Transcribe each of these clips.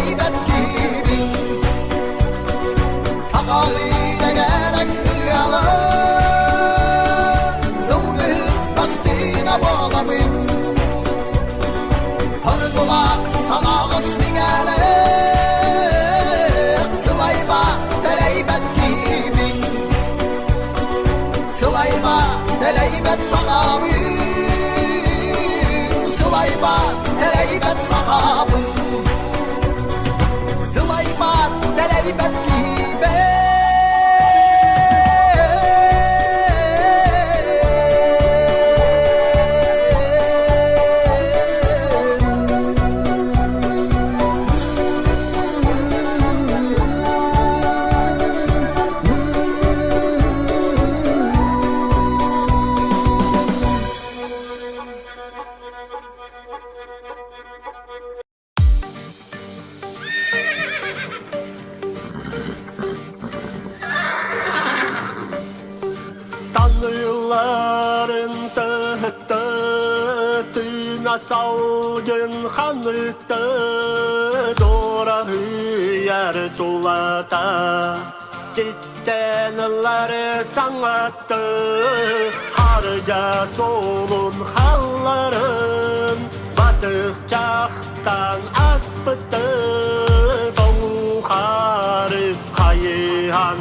teleybet gibi Hakalıyla gerek yalı Zılgı bastığına bağlamayın Hır kulak sana kısmı gelir Sılayba teleybet gibi Sılayba teleybet sana Sılayba teleybet sahabın Sılayba teleybet gibi Tanrıların tahtına salgın hanlıkta Dora hıyar sulata Sistenaları sanatı Harca solun halların Batık çaktan aspıtı Soğukarı kayıhan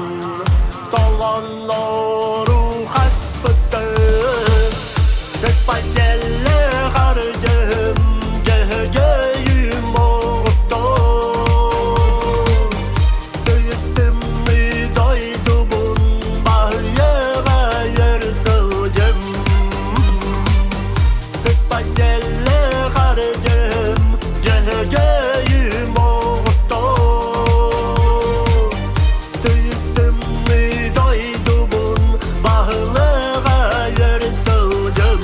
Dolonları Spacelle harcım göğüm oğuttu Döyüstüm mi doydumun bahıya yırsılcım Spacelle harcım göğüm oğuttu Döyüstüm mi doydumun bahıya yırsılcım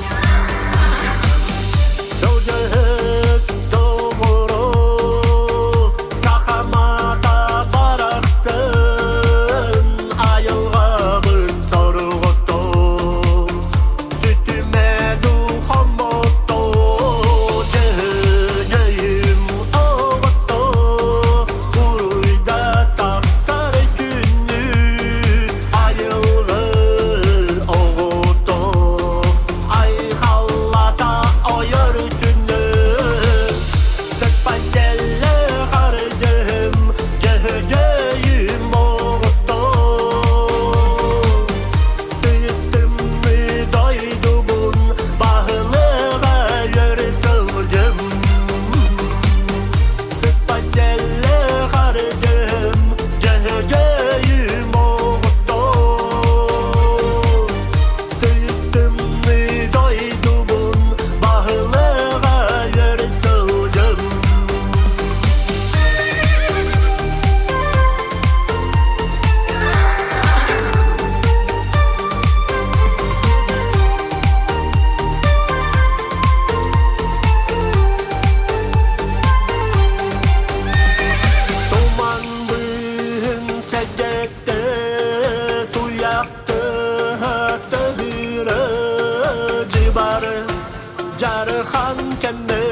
Jarhan kemme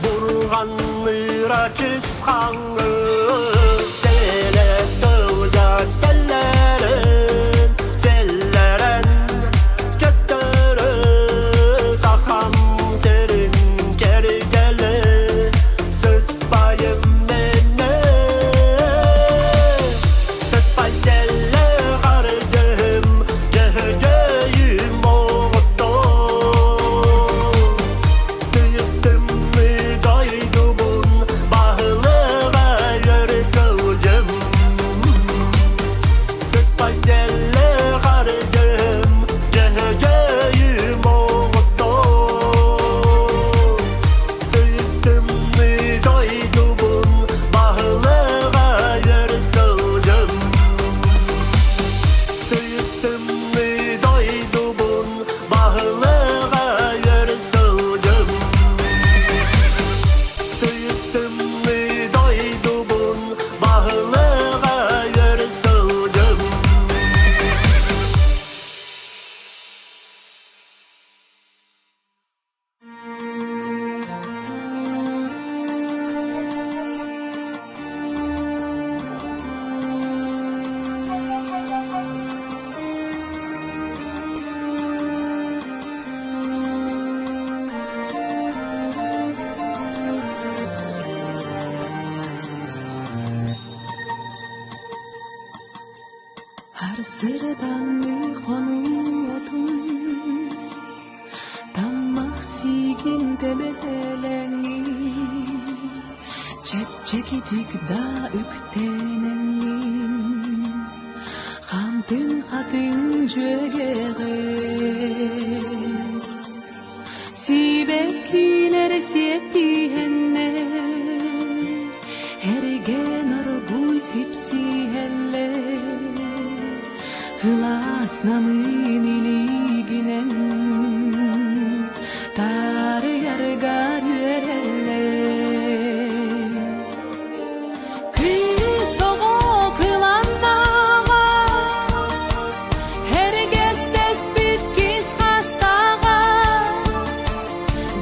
burganlıra çizhanlı Sele tılga sellerin selleren köttürü Sakam serin geri gele söz payım menne Söz pay selle harcım göğüm oğuttu Döyüstüm mi doydumun bahılı Sırdan konum otun Tammak sigin demelengi Çekçekidik da üktenenin Hamdın kadın jögere Sibekilere siyetihenne Hergen arbuy sipsi helle Hılas namın iliginen Tar yargar yörelle Kız oğu kılandağa Herges tespit kis hastağa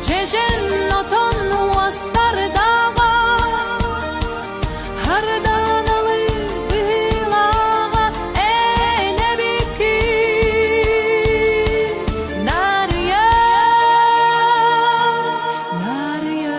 Cecen oton vastardağa Hardan alı bılağa Eyle biki Nar ya Nar ya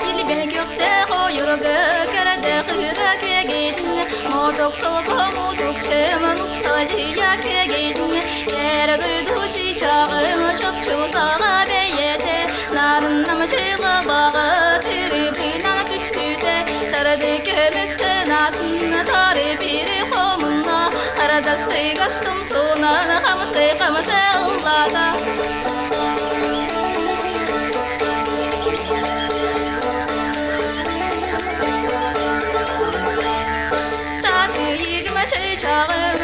Ilbe gökte koyurgu kerede kıra kegedin Modok sopa modok çemen ustacıya kegedin Yer duydu çiçağım çöpçü sağa beyete Narınım çığla bağı tribinan küsküte Sarıdı kömüz kınatın tarifiri komuna Aradastı gastım sunan hamısı hamısı ıllada Tatlı yigme çiçağım